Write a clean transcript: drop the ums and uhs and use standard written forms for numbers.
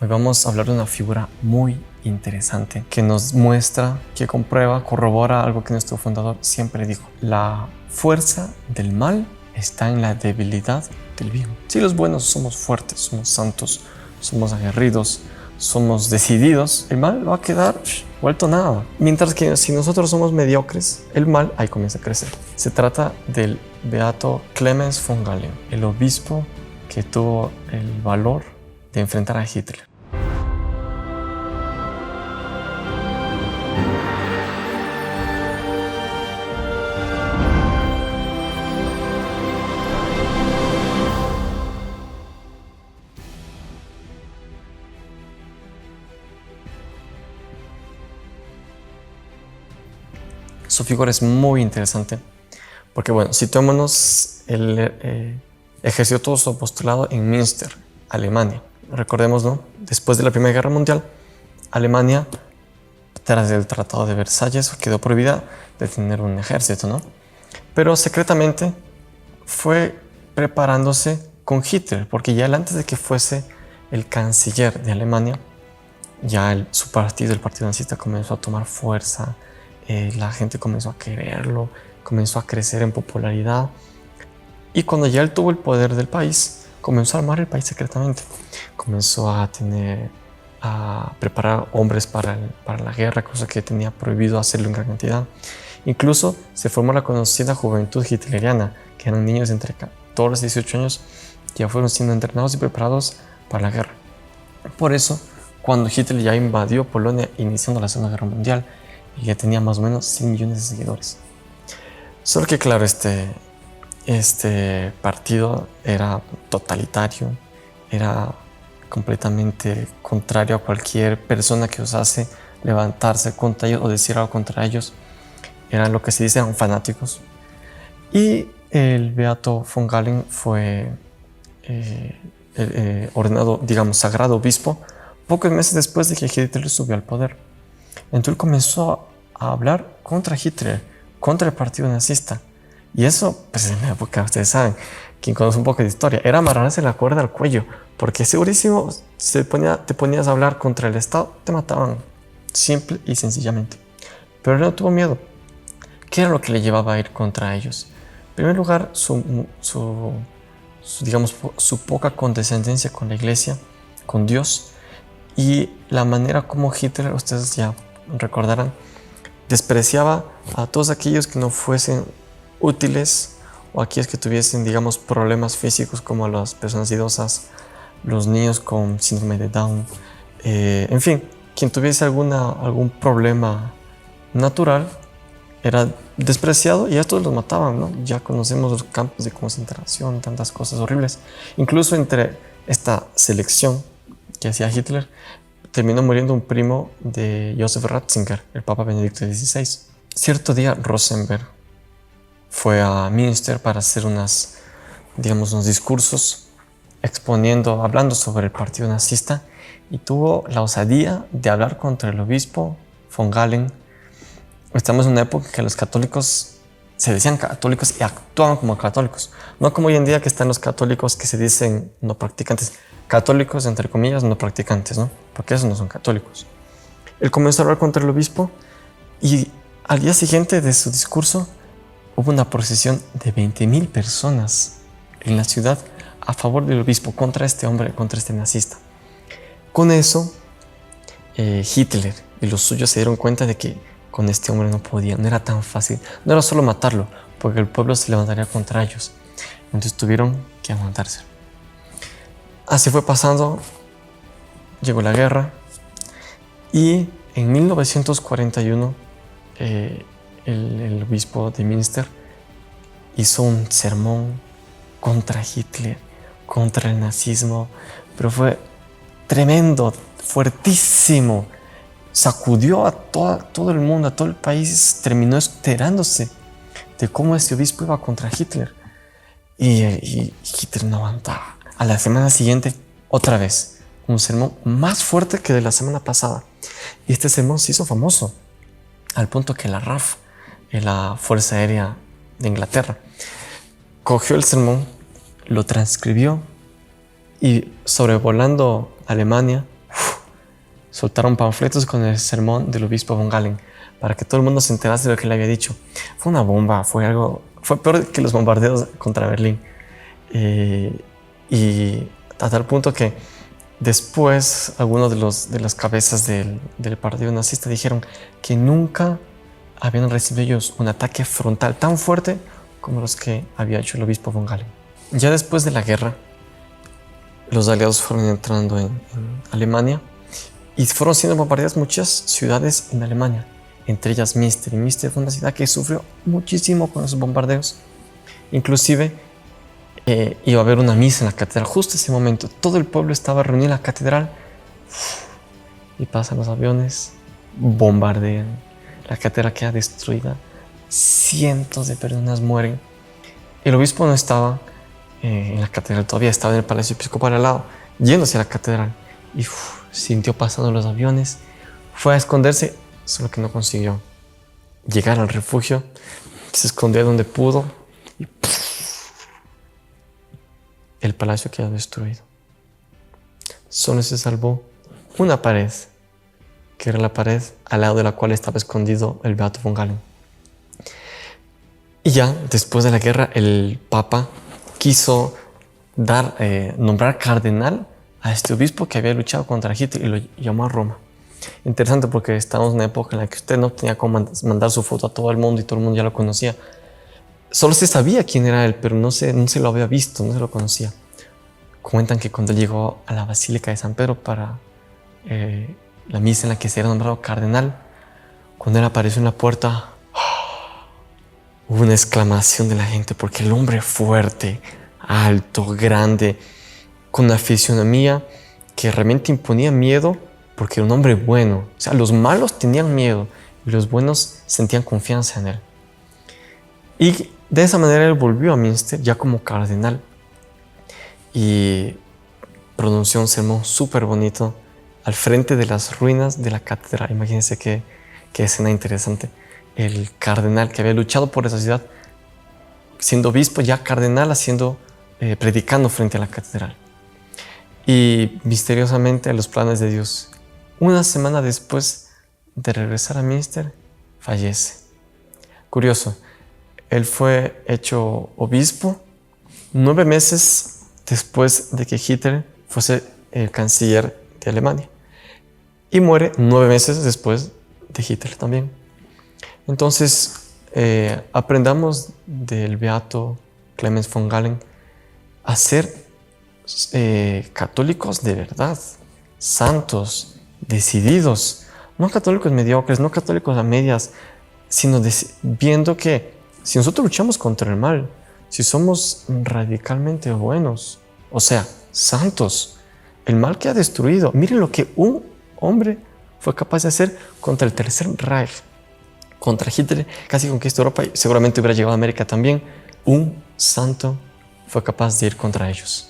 Hoy vamos a hablar de una figura muy interesante que nos muestra, que comprueba, corrobora algo que nuestro fundador siempre dijo. La fuerza del mal está en la debilidad del bien. Si los buenos somos fuertes, somos santos, somos aguerridos, somos decididos, el mal va a quedar vuelto nada. Mientras que si nosotros somos mediocres, el mal ahí comienza a crecer. Se trata del beato Clemens von Galen, el obispo que tuvo el valor de enfrentar a Hitler. Su figura es muy interesante porque, bueno, situémonos, él ejerció todo su apostolado en Münster, Alemania. Recordemos, ¿no? Después de la Primera Guerra Mundial, Alemania, tras el Tratado de Versalles, quedó prohibida de tener un ejército, ¿no? Pero secretamente fue preparándose con Hitler, porque ya antes de que fuese el canciller de Alemania, ya su partido, el partido nazista, comenzó a tomar fuerza. La gente comenzó a quererlo, comenzó a crecer en popularidad, y cuando ya él tuvo el poder del país, comenzó a armar el país secretamente, comenzó a preparar hombres para la guerra, cosa que tenía prohibido hacerlo en gran cantidad. Incluso se formó la conocida juventud hitleriana, que eran niños entre 14 y 18 años que ya fueron siendo entrenados y preparados para la guerra. Por eso, cuando Hitler ya invadió Polonia iniciando la Segunda Guerra Mundial, y ya tenía más o menos 100 millones de seguidores. Solo que, claro, este partido era totalitario, era completamente contrario a cualquier persona que osase levantarse contra ellos o decir algo contra ellos. Eran lo que se dice, eran fanáticos. Y el beato von Galen fue ordenado, digamos, sagrado obispo pocos meses después de que Hitler subió al poder. Entonces él comenzó a hablar contra Hitler, contra el partido nazista. Y eso, pues en la época, ustedes saben, quien conoce un poco de historia, era amarrarse la cuerda al cuello, porque segurísimo te ponías a hablar contra el Estado, te mataban, simple y sencillamente. Pero él no tuvo miedo. ¿Qué era lo que le llevaba a ir contra ellos? En primer lugar, digamos, su poca condescendencia con la iglesia, con Dios, y la manera como Hitler, ustedes ya recordarán, despreciaba a todos aquellos que no fuesen útiles o aquellos que tuviesen, digamos, problemas físicos, como las personas idosas, los niños con síndrome de Down, en fin, quien tuviese algún problema natural era despreciado y a estos los mataban, ¿no? Ya conocemos los campos de concentración, tantas cosas horribles. Incluso entre esta selección que hacía Hitler, terminó muriendo un primo de Joseph Ratzinger, el Papa Benedicto XVI. Cierto día, Rosenberg fue a Münster para hacer unos discursos hablando sobre el partido nazista, y tuvo la osadía de hablar contra el obispo von Galen. Estamos en una época en que los católicos se decían católicos y actuaban como católicos, no como hoy en día que están los católicos que se dicen no practicantes. Católicos, entre comillas, no practicantes, ¿no? Porque esos no son católicos. Él comenzó a hablar contra el obispo, y al día siguiente de su discurso hubo una procesión de 20,000 personas en la ciudad a favor del obispo, contra este hombre, contra este nazista. Con eso, Hitler y los suyos se dieron cuenta de que con este hombre no era tan fácil, no era solo matarlo, porque el pueblo se levantaría contra ellos. Entonces tuvieron que aguantarse. Así fue pasando, llegó la guerra, y en 1941 el obispo de Münster hizo un sermón contra Hitler, contra el nazismo, pero fue tremendo, fuertísimo, sacudió a todo el mundo, a todo el país, terminó enterándose de cómo este obispo iba contra Hitler, y Hitler no aguantaba. A la semana siguiente, otra vez, un sermón más fuerte que de la semana pasada. Y este sermón se hizo famoso, al punto que la RAF, la Fuerza Aérea de Inglaterra, cogió el sermón, lo transcribió, y sobrevolando Alemania, soltaron panfletos con el sermón del obispo von Galen para que todo el mundo se enterase de lo que le había dicho. Fue una bomba, fue peor que los bombardeos contra Berlín. Y a tal punto que después algunos de las cabezas del partido nazista dijeron que nunca habían recibido ellos un ataque frontal tan fuerte como los que había hecho el obispo von Galen. Ya después de la guerra, los aliados fueron entrando en Alemania y fueron siendo bombardeadas muchas ciudades en Alemania, entre ellas Münster. Y Münster fue una ciudad que sufrió muchísimo con esos bombardeos. Inclusive iba a haber una misa en la catedral. Justo ese momento, todo el pueblo estaba reunido en la catedral y pasan los aviones, bombardean. La catedral queda destruida, cientos de personas mueren. El obispo no estaba en la catedral, todavía estaba en el palacio episcopal al lado, yéndose a la catedral, y sintió pasando los aviones, fue a esconderse, solo que no consiguió llegar al refugio, se escondió donde pudo y el palacio quedó destruido. Solo se salvó una pared, que era la pared al lado de la cual estaba escondido el beato von Galen. Y ya después de la guerra, el Papa quiso nombrar cardenal a este obispo que había luchado contra Hitler y lo llamó a Roma. Interesante porque estamos en una época en la que usted no tenía cómo mandar su foto a todo el mundo y todo el mundo ya lo conocía. Solo se sabía quién era él, pero no se lo había visto, no se lo conocía. Cuentan que cuando llegó a la Basílica de San Pedro para la misa en la que se era nombrado cardenal, cuando él apareció en la puerta, hubo una exclamación de la gente porque el hombre fuerte, alto, grande, con una fisionomía que realmente imponía miedo porque era un hombre bueno. O sea, los malos tenían miedo y los buenos sentían confianza en él. Y de esa manera él volvió a Münster ya como cardenal y pronunció un sermón súper bonito al frente de las ruinas de la catedral. Imagínense qué escena interesante. El cardenal que había luchado por esa ciudad, siendo obispo, ya cardenal, predicando frente a la catedral. Y misteriosamente a los planes de Dios, una semana después de regresar a Münster, fallece. Curioso, él fue hecho obispo 9 meses después de que Hitler fuese el canciller de Alemania. Y muere 9 meses después de Hitler también. Entonces, aprendamos del beato Clemens von Galen a ser católicos de verdad, santos, decididos, no católicos mediocres, no católicos a medias, sino viendo que si nosotros luchamos contra el mal, si somos radicalmente buenos, o sea, santos, el mal que ha destruido, miren lo que un hombre fue capaz de hacer contra el Tercer Reich, contra Hitler, casi conquistó Europa y seguramente hubiera llegado a América también. Un santo fue capaz de ir contra ellos.